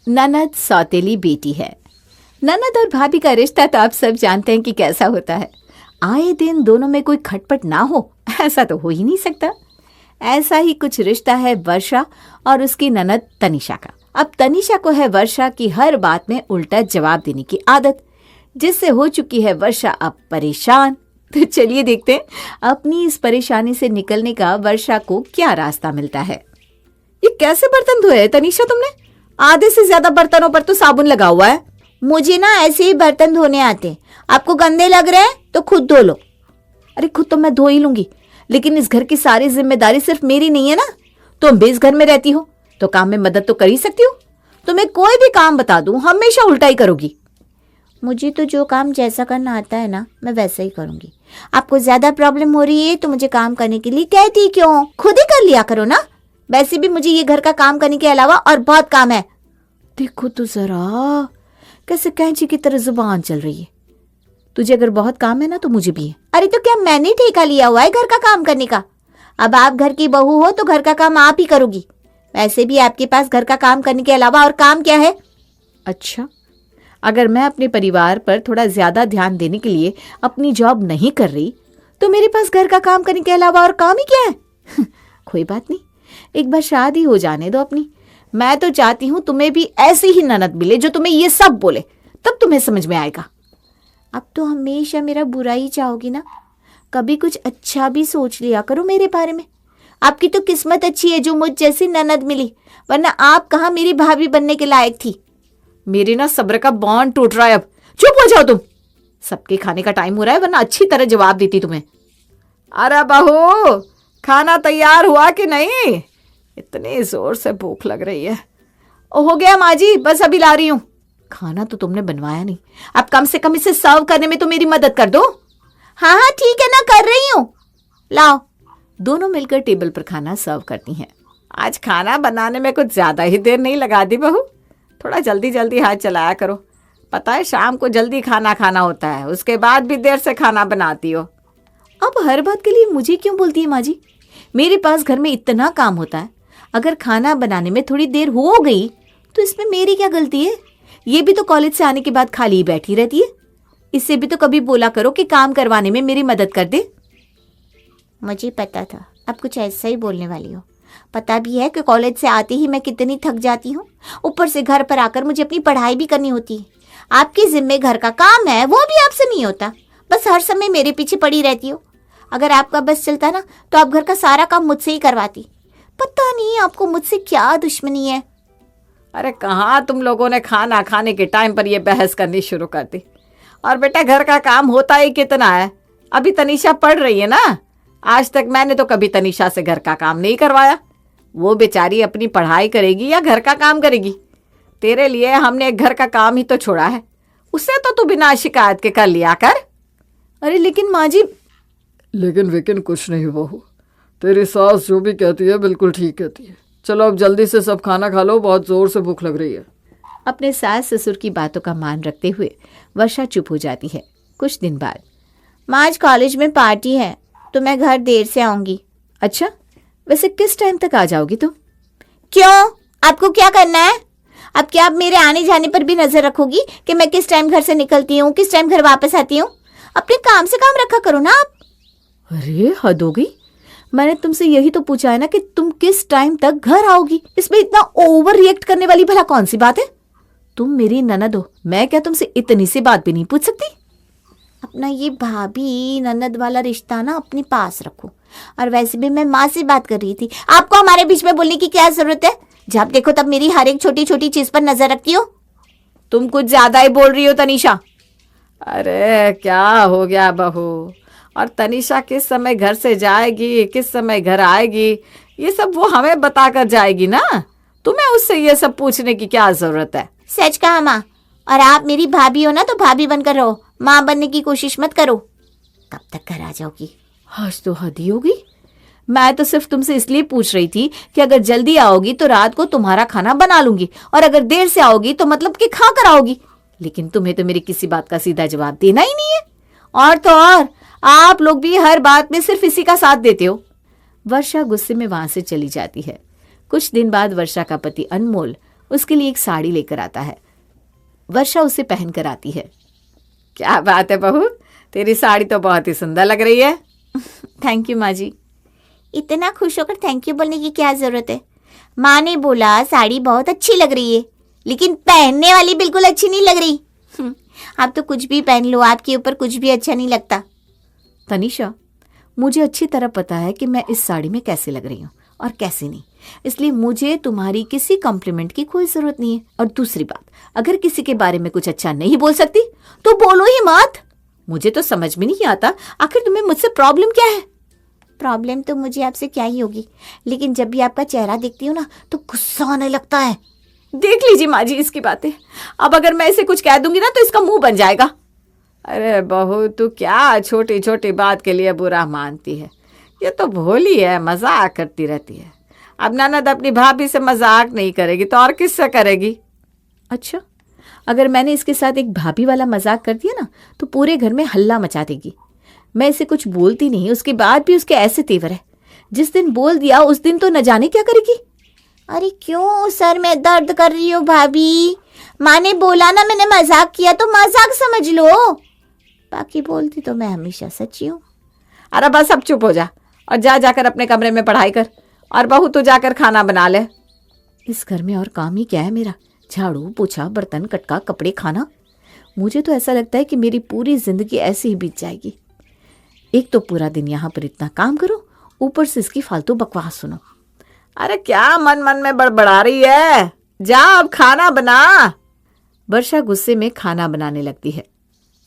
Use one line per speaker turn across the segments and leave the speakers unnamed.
ननद सौतेली बेटी है। ननद और भाभी का रिश्ता तो आप सब जानते हैं कि कैसा होता है। आए दिन दोनों में कोई खटपट ना हो ऐसा तो हो ही नहीं सकता। ऐसा ही कुछ रिश्ता है वर्षा और उसकी ननद तनिषा का। अब तनिषा को है वर्षा की हर बात में उल्टा जवाब देने की आदत, जिससे हो चुकी है वर्षा अब परेशान। तो चलिए देखते हैं अपनी इस परेशानी से निकलने का वर्षा को क्या रास्ता मिलता है। ये कैसे बर्तन धोए है तनिषा तुमने? आधे से ज्यादा बर्तनों पर तो साबुन लगा हुआ है।
मुझे ना ऐसे ही बर्तन धोने आते हैं, आपको गंदे लग रहे हैं तो खुद धो लो।
अरे खुद तो मैं धो ही लूंगी, लेकिन इस घर की सारी जिम्मेदारी सिर्फ मेरी नहीं है ना। तुम भी इस घर में रहती हो तो काम में मदद तो कर ही सकती हो। तुम्हें कोई भी काम बता दूं हमेशा उल्टा ही करोगी।
मुझे तो जो काम जैसा करना आता है ना मैं वैसा ही करूंगी। आपको ज्यादा प्रॉब्लम हो रही है तो मुझे काम करने के लिए कहती क्यों, खुद ही कर लिया करो ना। वैसे भी मुझे ये घर का काम करने के अलावा और बहुत काम है।
देखो तो जरा कैसे कैंची की तरह जुबान चल रही है। तुझे अगर बहुत काम है ना तो मुझे भी है।
अरे तो क्या मैंने ठेका लिया हुआ है घर का काम करने का? अब आप घर की बहू हो तो घर का काम आप ही करोगी। वैसे भी आपके पास घर का काम करने के अलावा और काम क्या है?
अच्छा, अगर मैं अपने परिवार पर थोड़ा ज्यादा ध्यान देने के लिए अपनी जॉब नहीं कर रही तो मेरे पास घर का काम करने के अलावा और काम ही क्या है? कोई बात नहीं, एक बार शादी हो जाने दो अपनी। मैं तो चाहती हूँ तुम्हें भी ऐसी ही ननद मिले जो तुम्हें ये सब बोले, तब तुम्हें समझ में आएगा।
अब तो हमेशा मेरा बुरा ही चाहोगी ना। कभी कुछ अच्छा भी सोच लिया करो मेरे बारे में। आपकी तो किस्मत अच्छी है जो मुझ जैसी ननद मिली, वरना आप कहाँ मेरी भाभी बनने के लायक थी।
मेरी ना सब्र का बॉन्ड टूट रहा है अब। चुप हो जाओ तुम। सबके खाने का टाइम हो रहा है, वरना अच्छी तरह जवाब देती तुम्हें। अरे बहू, खाना तैयार हुआ कि नहीं? इतनी जोर से भूख लग रही है। हो गया माँ जी, बस अभी ला रही हूँ। खाना तो तुमने बनवाया नहीं, अब कम से कम इसे सर्व करने में तो मेरी मदद कर दो।
हाँ हाँ ठीक है ना, कर रही हूँ, लाओ।
दोनों मिलकर टेबल पर खाना सर्व करती हैं। आज खाना बनाने में कुछ ज्यादा ही देर नहीं लगा दी बहू। थोड़ा जल्दी जल्दी हाथ चलाया करो। पता है शाम को जल्दी खाना खाना होता है, उसके बाद भी देर से खाना बनाती हो। अब हर बात के लिए मुझे क्यों बोलती है माँ जी? मेरे पास घर में इतना काम होता है, अगर खाना बनाने में थोड़ी देर हो गई तो इसमें मेरी क्या गलती है? ये भी तो कॉलेज से आने के बाद खाली ही बैठी रहती है। इससे भी तो कभी बोला करो कि काम करवाने में मेरी मदद कर दे।
मुझे पता था आप कुछ ऐसा ही बोलने वाली हो। पता भी है कि कॉलेज से आते ही मैं कितनी थक जाती हूँ, ऊपर से घर पर आकर मुझे अपनी पढ़ाई भी करनी होती है। आपके जिम्मे घर का काम है, वो भी आपसे नहीं होता, बस हर समय मेरे पीछे पड़ी रहती हो। अगर आपका बस चलता ना तो आप घर का सारा काम मुझसे ही करवाती। पता नहीं आपको मुझसे क्या दुश्मनी है।
अरे कहाँ तुम लोगों ने खाना खाने के टाइम पर ये बहस करनी शुरू कर दी। और बेटा घर का काम होता ही कितना है। अभी तनिषा पढ़ रही है ना, आज तक मैंने तो कभी तनिषा से घर का काम नहीं करवाया। वो बेचारी अपनी पढ़ाई करेगी या घर का काम करेगी। तेरे लिए हमने घर का काम ही तो छोड़ा है, उसे तो तू बिना शिकायत के कर लिया कर। अरे लेकिन माँ जी।
लेकिन कुछ नहीं बहू, तेरी सास जो भी कहती है बिल्कुल ठीक कहती है। चलो अब जल्दी से सब खाना खा लो, बहुत जोर से भूख लग रही है।
अपने सास ससुर की बातों का मान रखते हुए वर्षा चुप हो जाती है। कुछ दिन बाद,
माँ आज कॉलेज में पार्टी है तो मैं घर देर से आऊंगी।
अच्छा, वैसे किस टाइम तक आ जाओगी तुम?
क्यों, आपको क्या करना है? अब क्या आप मेरे आने जाने पर भी नजर रखोगी कि मैं किस टाइम घर से निकलती हूँ, किस टाइम घर वापस आती हूँ? अपने काम से काम रखा करो ना आप।
अरे हद हो गई, मैंने तुमसे यही तो पूछा है ना कि तुम किस टाइम तक घर आओगी। इसमें इतना ओवर रिएक्ट करने वाली भला कौन सी बात है? तुम मेरी ननद हो, मैं क्या तुमसे इतनी सी बात भी नहीं पूछ सकती?
अपना ये भाभी ननद वाला रिश्ता ना अपने पास रखो। और वैसे भी मैं माँ से बात कर रही थी, आपको हमारे बीच में बोलने की क्या जरूरत है? जब देखो तब मेरी हर एक छोटी छोटी चीज पर नजर रखती हो।
तुम कुछ ज्यादा ही बोल रही हो तनिषा। अरे क्या हो गया बहू? और तनिषा किस समय घर से जाएगी, किस समय घर आएगी, ये सब वो हमें बताकर जाएगी ना। तुम्हें उससे ये सब पूछने की क्या जरूरत है?
सच कहा माँ, और आप मेरी भाभी हो ना तो भाभी बनकर रहो, माँ बनने की कोशिश मत करो। कब तक घर आ जाओगी?
आज तो हद ही होगी। मैं तो सिर्फ तुमसे इसलिए पूछ रही थी कि अगर जल्दी आओगी तो रात को तुम्हारा खाना बना लूंगी, और अगर देर से आओगी तो मतलब कि खा कर आओगी। लेकिन तुम्हें तो मेरी किसी बात का सीधा जवाब देना ही नहीं है। और तो और आप लोग भी हर बात में सिर्फ इसी का साथ देते हो। वर्षा गुस्से में वहां से चली जाती है। कुछ दिन बाद वर्षा का पति अनमोल उसके लिए एक साड़ी लेकर आता है। वर्षा उसे पहन कर आती है। क्या बात है बहू, तेरी साड़ी तो बहुत ही सुंदर लग रही है।
थैंक यू माँ जी। इतना खुश होकर थैंक यू बोलने की क्या जरूरत है? माँ ने बोला साड़ी बहुत अच्छी लग रही है, लेकिन पहनने वाली बिल्कुल अच्छी नहीं लग रही। आप तो कुछ भी पहन लो, आपके ऊपर कुछ भी अच्छा नहीं लगता।
तनिषा, मुझे अच्छी तरह पता है कि मैं इस साड़ी में कैसे लग रही हूँ और कैसे नहीं, इसलिए मुझे तुम्हारी किसी कॉम्प्लीमेंट की कोई जरूरत नहीं है। और दूसरी बात, अगर किसी के बारे में कुछ अच्छा नहीं बोल सकती तो बोलो ही मत। मुझे तो समझ में नहीं आता आखिर तुम्हें मुझसे प्रॉब्लम क्या है।
प्रॉब्लम तो मुझे आपसे क्या ही होगी, लेकिन जब भी आपका चेहरा देखती हूँ ना तो गुस्सा आने लगता है।
देख लीजिए माँ जी इसकी बातें, अब अगर मैं इसे कुछ कह दूंगी ना तो इसका मुंह बन जाएगा। अरे बहू, तू क्या छोटी छोटी बात के लिए बुरा मानती है? ये तो भोली है, मजाक करती रहती है। अब ननद अपनी भाभी से मजाक नहीं करेगी तो और किससे करेगी? अच्छा, अगर मैंने इसके साथ एक भाभी वाला मजाक कर दिया ना तो पूरे घर में हल्ला मचा देगी। मैं इसे कुछ बोलती नहीं, उसके बाद भी उसके ऐसे तेवर है। जिस दिन बोल दिया उस दिन तो न जाने क्या करेगी।
अरे क्यों सर में दर्द कर रही हो भाभी? माँ ने बोला ना मैंने मजाक किया तो मजाक समझ लो, बाकी बोलती तो मैं हमेशा सच्ची हूँ।
अरे बस अब चुप हो जा और जा जाकर अपने कमरे में पढ़ाई कर। और बहू तू जाकर खाना बना ले। इस घर में और काम ही क्या है मेरा? झाड़ू पोछा, बर्तन कटका, कपड़े, खाना। मुझे तो ऐसा लगता है कि मेरी पूरी जिंदगी ऐसे ही बीत जाएगी। एक तो पूरा दिन यहाँ पर इतना काम करो, ऊपर से इसकी फालतू बकवास सुनो। अरे क्या मन मन में बड़बड़ा रही है? जा अब खाना बना। वर्षा गुस्से में खाना बनाने लगती है।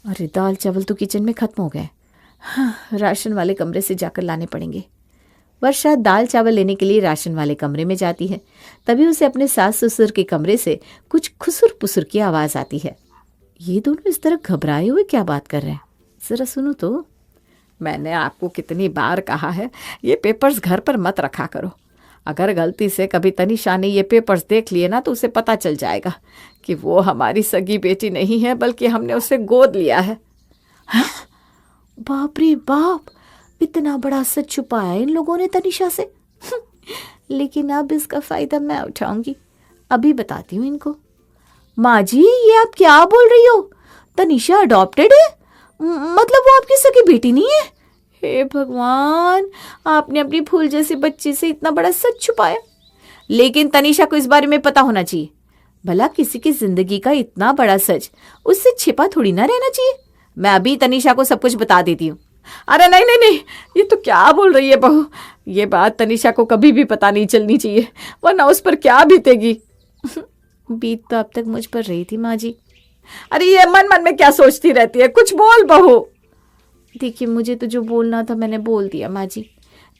अरे दाल चावल तो किचन में खत्म हो गए। हाँ, राशन वाले कमरे से जाकर लाने पड़ेंगे। वर्षा दाल चावल लेने के लिए राशन वाले कमरे में जाती है। तभी उसे अपने सास ससुर के कमरे से कुछ खुसुर पुसुर की आवाज आती है। ये दोनों इस तरह घबराए हुए क्या बात कर रहे हैं? जरा सुनो तो। मैंने आपको कितनी बार कहा है ये पेपर्स घर पर मत रखा करो। अगर गलती से कभी तनिषा ने ये पेपर्स देख लिए ना तो उसे पता चल जाएगा कि वो हमारी सगी बेटी नहीं है बल्कि हमने उसे गोद लिया है। बाप रे बाप, इतना बड़ा सच छुपाया इन लोगों ने तनिषा से। लेकिन अब इसका फायदा मैं उठाऊंगी। अभी बताती हूँ इनको। माँ जी, ये आप क्या बोल रही हो? तनिषा अडॉप्टेड है? मतलब वो आपकी सगी बेटी नहीं है? हे भगवान, आपने अपनी फूल जैसी बच्ची से इतना बड़ा सच छुपाया। लेकिन तनिषा को इस बारे में पता होना चाहिए। भला किसी की जिंदगी का इतना बड़ा सच उससे छिपा थोड़ी ना रहना चाहिए। मैं अभी तनिषा को सब कुछ बता देती हूँ। अरे नहीं नहीं नहीं, ये तो क्या बोल रही है बहू? ये बात तनिषा को कभी भी पता नहीं चलनी चाहिए, वरना उस पर क्या बीतेगी। बीत तो अब तक मुझ पर रही थी माँ जी। अरे ये मन मन में क्या सोचती रहती है? कुछ बोल बहू। देखिए, मुझे तो जो बोलना था मैंने बोल दिया माँ जी।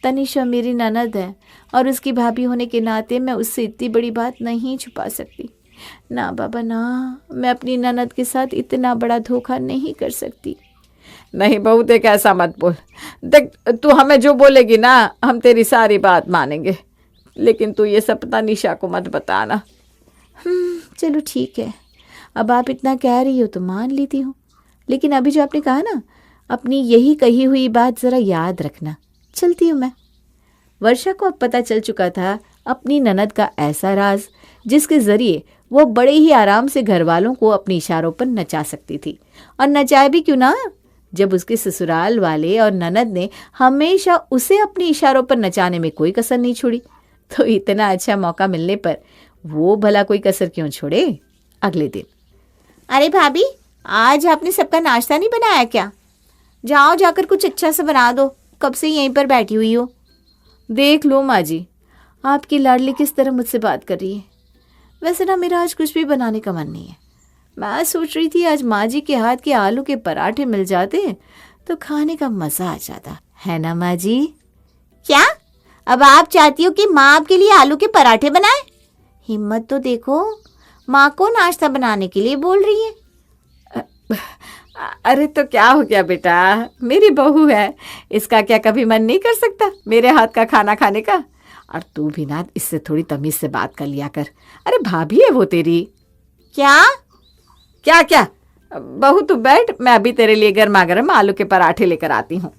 तनिषा मेरी ननद है और उसकी भाभी होने के नाते मैं उससे इतनी बड़ी बात नहीं छुपा सकती। ना बाबा ना, मैं अपनी ननद के साथ इतना बड़ा धोखा नहीं कर सकती। नहीं बहू, देख ऐसा मत बोल। देख, तू हमें जो बोलेगी ना हम तेरी सारी बात मानेंगे, लेकिन तू ये सब तनिषा को मत बताना। चलो ठीक है, अब आप इतना कह रही हो तो मान लेती हूँ। लेकिन अभी जो आपने कहा ना, अपनी यही कही हुई बात ज़रा याद रखना। चलती हूँ मैं। वर्षा को अब पता चल चुका था अपनी ननद का ऐसा राज जिसके ज़रिए वो बड़े ही आराम से घर वालों को अपने इशारों पर नचा सकती थी। और नचाए भी क्यों ना, जब उसके ससुराल वाले और ननद ने हमेशा उसे अपने इशारों पर नचाने में कोई कसर नहीं छोड़ी, तो इतना अच्छा मौका मिलने पर वो भला कोई कसर क्यों छोड़े। अगले दिन,
अरे भाभी, आज आपने सबका नाश्ता नहीं बनाया क्या? जाओ जाकर कुछ अच्छा सा बना दो, कब से यहीं पर बैठी हुई हो।
देख लो माँ जी, आपकी लाडली किस तरह मुझसे बात कर रही है। वैसे ना मेरा आज कुछ भी बनाने का मन नहीं है। मैं सोच रही थी आज माँ जी के हाथ के आलू के पराठे मिल जाते तो खाने का मज़ा आ जाता है ना माँ जी?
क्या अब आप चाहती हो कि माँ आपके लिए आलू के पराठे बनाए? हिम्मत तो देखो, माँ को नाश्ता बनाने के लिए बोल रही है।
अरे तो क्या हो गया बेटा, मेरी बहू है, इसका क्या कभी मन नहीं कर सकता मेरे हाथ का खाना खाने का? और तू भी ना इससे थोड़ी तमीज से बात कर लिया कर। अरे भाभी है वो तेरी।
क्या
क्या क्या? बहू तू बैठ, मैं अभी तेरे लिए गर्मा गर्म आलू के पराठे लेकर आती हूँ।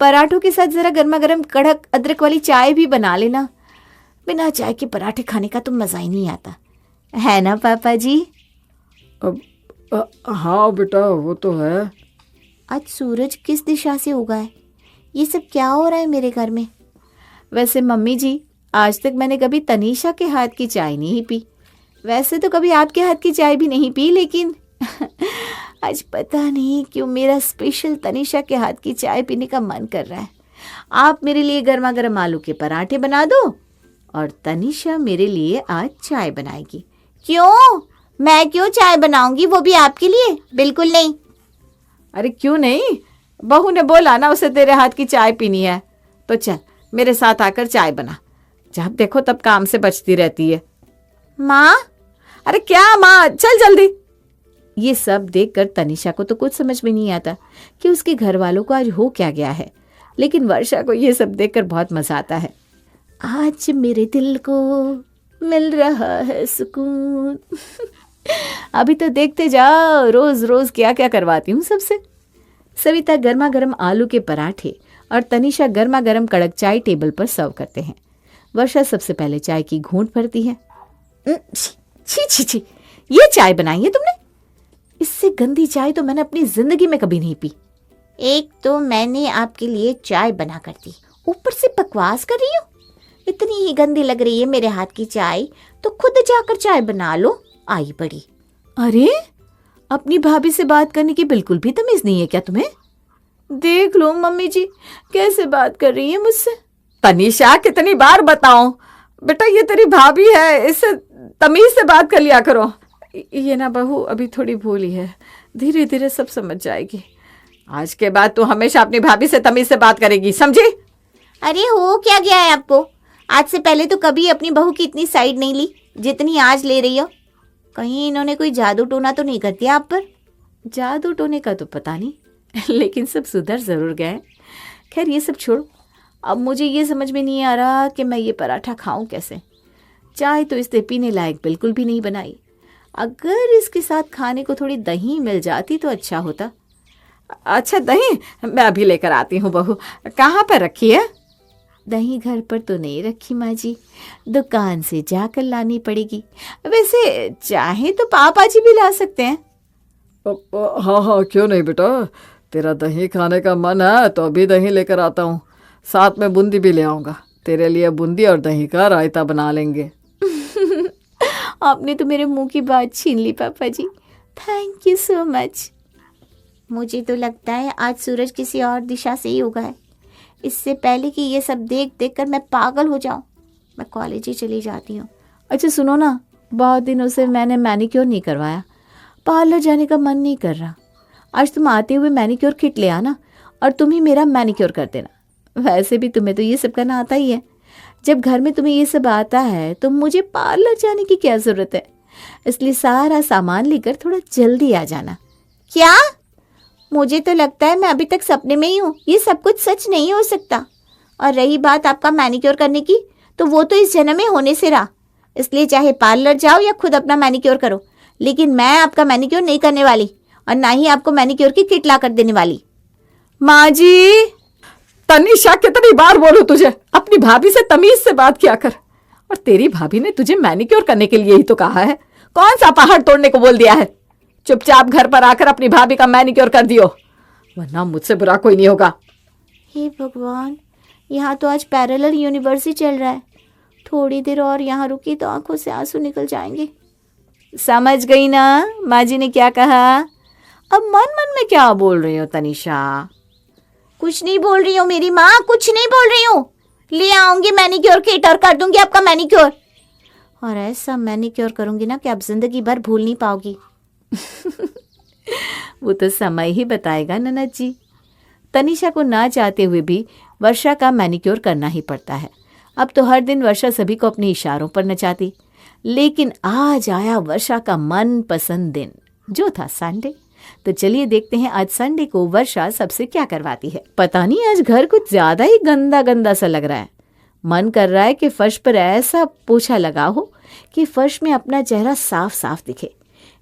पराठों के साथ जरा गर्मा गर्म कड़क अदरक वाली चाय भी बना लेना। बिना चाय के पराठे खाने का तो मज़ा ही नहीं आता। है ना पापा जी?
अब हाँ बेटा, वो तो है।
आज सूरज किस दिशा से उगा है? ये सब क्या हो रहा है मेरे घर में?
वैसे मम्मी जी, आज तक मैंने कभी तनीषा के हाथ की चाय नहीं पी। वैसे तो कभी आपके हाथ की चाय भी नहीं पी, लेकिन आज पता नहीं क्यों मेरा स्पेशल तनीषा के हाथ की चाय पीने का मन कर रहा है। आप मेरे लिए गर्मा गर्म आलू के पराठे बना दो और तनीषा मेरे लिए आज चाय बनाएगी।
क्यों? मैं क्यों चाय बनाऊंगी, वो भी आपके लिए? बिल्कुल नहीं।
अरे क्यों नहीं, बहू ने बोला ना उसे तेरे हाथ की चाय पीनी है, तो चल मेरे साथ आकर चाय बना। जब देखो तब काम से बचती रहती है।
माँ?
अरे क्या माँ, चल जल्दी। ये सब देखकर तनीषा को तो कुछ समझ में नहीं आता कि उसके घर वालों को आज हो क्या गया है, लेकिन वर्षा को ये सब देखकर बहुत मजा आता है। आज मेरे दिल को मिल रहा है सुकून। अभी तो देखते जाओ रोज रोज क्या क्या करवाती हूँ सबसे। सविता गर्मा गर्म आलू के पराठे और तनीषा गर्मा गर्म कड़क चाय टेबल पर सर्व करते हैं। वर्षा सबसे पहले चाय की घूंट भरती है। छी छी छी, ये चाय बनाई है तुमने? इससे गंदी चाय तो मैंने अपनी जिंदगी में कभी नहीं पी।
एक तो मैंने आपके लिए चाय बना कर दी, ऊपर से बकवास कर रही हो। इतनी ही गंदी लग रही है मेरे हाथ की चाय तो खुद जाकर चाय बना लो, आई बड़ी।
अरे, अपनी भाभी से बात करने की बिल्कुल भी तमीज नहीं है क्या तुम्हें? देख लो मम्मी जी कैसे बात कर रही है मुझसे। तनीषा, कितनी बार बताऊं बेटा, ये तेरी भाभी है, इससे तमीज से बात कर लिया करो। ये ना बहू अभी थोड़ी भोली है, धीरे धीरे सब समझ जाएगी। आज के बाद तू हमेशा अपनी भाभी से तमीज से बात करेगी, समझी?
अरे हो क्या गया है आपको? आज से पहले तो कभी अपनी बहू की इतनी साइड नहीं ली जितनी आज ले रही हो। कहीं इन्होंने कोई जादू टोना तो नहीं कर दिया आप पर?
जादू टोने का तो पता नहीं, लेकिन सब सुधर जरूर गए। खैर ये सब छोड़ो, अब मुझे ये समझ में नहीं आ रहा कि मैं ये पराठा खाऊं कैसे। चाय तो इसने पीने लायक बिल्कुल भी नहीं बनाई। अगर इसके साथ खाने को थोड़ी दही मिल जाती तो अच्छा होता। अच्छा दही मैं अभी लेकर आती हूँ बहू। कहाँ पर रखी है? दही घर पर तो नहीं रखी माँ जी, दुकान से जाकर लानी पड़ेगी। वैसे चाहे तो पापा जी भी ला सकते हैं।
हाँ हाँ, क्यों नहीं बेटा, तेरा दही खाने का मन है तो अभी दही लेकर आता हूँ। साथ में बूंदी भी ले आऊँगा, तेरे लिए बूंदी और दही का रायता बना लेंगे।
आपने तो मेरे मुंह की बात छीन ली पापा जी, थैंक यू सो मच।
मुझे तो लगता है आज सूरज किसी और दिशा से ही उगा है। इससे पहले कि ये सब देख देख कर मैं पागल हो जाऊं, मैं कॉलेज ही चली जाती हूँ।
अच्छा सुनो ना, बहुत दिनों से मैंने मैनिक्योर नहीं करवाया, पार्लर जाने का मन नहीं कर रहा। आज तुम आते हुए मैनिक्योर किट ले आना और तुम ही मेरा मैनिक्योर कर देना। वैसे भी तुम्हें तो ये सब करना आता ही है। जब घर में तुम्हें ये सब आता है तो मुझे पार्लर जाने की क्या ज़रूरत है। इसलिए सारा सामान लेकर थोड़ा जल्दी आ जाना।
क्या? मुझे तो लगता है मैं अभी तक सपने में ही हूँ, ये सब कुछ सच नहीं हो सकता। और रही बात आपका मैनिक्योर करने की, तो वो तो इस जन्म में होने से रहा। इसलिए चाहे पार्लर जाओ या खुद अपना मैनिक्योर करो, लेकिन मैं आपका मैनिक्योर नहीं करने वाली और ना ही आपको मैनिक्योर की किट ला कर देने वाली।
माँ जी, तनीषा कितनी बार बोलूं तुझे, अपनी भाभी से तमीज से बात किया कर। और तेरी भाभी ने तुझे मैनिक्योर करने के लिए ही तो कहा है, कौन सा पहाड़ तोड़ने को बोल दिया है। चुपचाप घर पर आकर अपनी भाभी का मैनिक्योर कर दियो, वरना मुझसे बुरा कोई नहीं होगा।
हे भगवान, यहाँ तो आज पैरेलल यूनिवर्स ही चल रहा है। थोड़ी देर और यहाँ रुकी तो आंखों से आंसू निकल जाएंगे।
समझ गई ना माँ जी ने क्या कहा? अब मन मन में क्या बोल रही हो तनीषा?
कुछ नहीं बोल रही हूँ मेरी माँ, कुछ नहीं बोल रही हूँ। ले आऊंगी मैनिक्योर किट और कर दूंगी आपका मैनिक्योर। और ऐसा मैनिक्योर करूंगी ना कि आप जिंदगी भर भूल नहीं पाओगी।
वो तो समय ही बताएगा ननद जी। तनीषा को ना चाहते हुए भी वर्षा का मैनिक्योर करना ही पड़ता है। अब तो हर दिन वर्षा सभी को अपने इशारों पर नचाती, लेकिन आज आया वर्षा का मनपसंद दिन, जो था संडे। तो चलिए देखते हैं आज संडे को वर्षा सबसे क्या करवाती है। पता नहीं आज घर कुछ ज्यादा ही गंदा गंदा सा लग रहा है। मन कर रहा है कि फर्श पर ऐसा पोछा लगा हो कि फर्श में अपना चेहरा साफ साफ दिखे।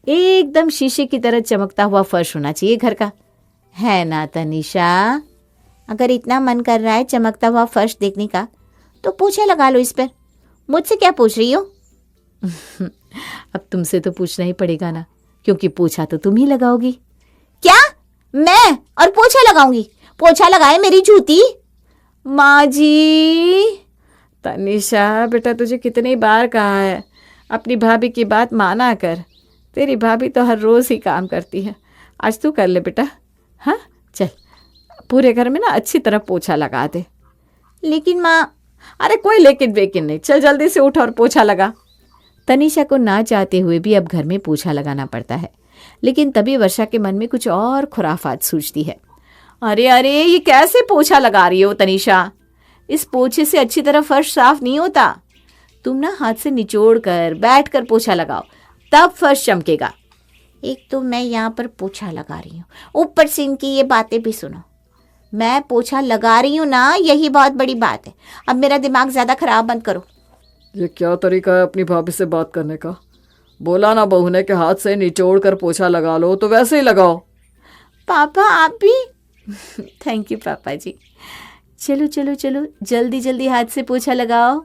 एकदम शीशे की तरह चमकता हुआ फर्श होना चाहिए घर का, है ना तनीषा?
अगर इतना मन कर रहा है चमकता हुआ फर्श देखने का तो पोछा लगा लो इस पर। मुझसे क्या पूछ रही हो?
अब तुमसे तो पूछना ही पड़ेगा ना, क्योंकि पोछा तो तुम ही लगाओगी।
क्या? मैं? और पोछा लगाऊंगी? पोछा लगाए मेरी जूती।
माँ जी। तनिषा बेटा, तुझे कितनी बार कहा है अपनी भाभी की बात माना कर। तेरी भाभी तो हर रोज़ ही काम करती है, आज तू कर ले बेटा। हाँ चल, पूरे घर में ना अच्छी तरह पोछा लगा दे।
लेकिन माँ।
अरे कोई लेकिन वेकिन नहीं, चल जल्दी से उठ और पोछा लगा। तनिषा को ना चाहते हुए भी अब घर में पोछा लगाना पड़ता है, लेकिन तभी वर्षा के मन में कुछ और खुराफात सूझती है। अरे अरे, ये कैसे पोछा लगा रही हो तनिषा? इस पोछे से अच्छी तरह फर्श साफ नहीं होता। तुम ना हाथ से निचोड़ कर बैठ कर पोछा लगाओ, तब फर्श चमकेगा।
एक तो मैं यहाँ पर पोछा लगा रही हूँ, ऊपर से इनकी ये बातें भी सुनो। मैं पोछा लगा रही हूँ ना, यही बहुत बड़ी बात है। अब मेरा दिमाग ज़्यादा खराब मत करो।
ये क्या तरीका है अपनी भाभी से बात करने का? बोला ना बहू ने कि हाथ से निचोड़ कर पोछा लगा लो, तो वैसे ही लगाओ।
पापा आप भी?
थैंक यू पापा जी। चलो चलो चलो, जल्दी जल्दी हाथ से पोछा लगाओ।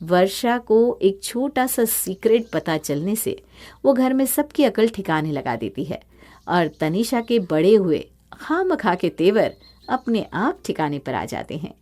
वर्षा को एक छोटा सा सीक्रेट पता चलने से वो घर में सबकी अकल ठिकाने लगा देती है, और तनिषा के बड़े हुए खामखा के तेवर अपने आप ठिकाने पर आ जाते हैं।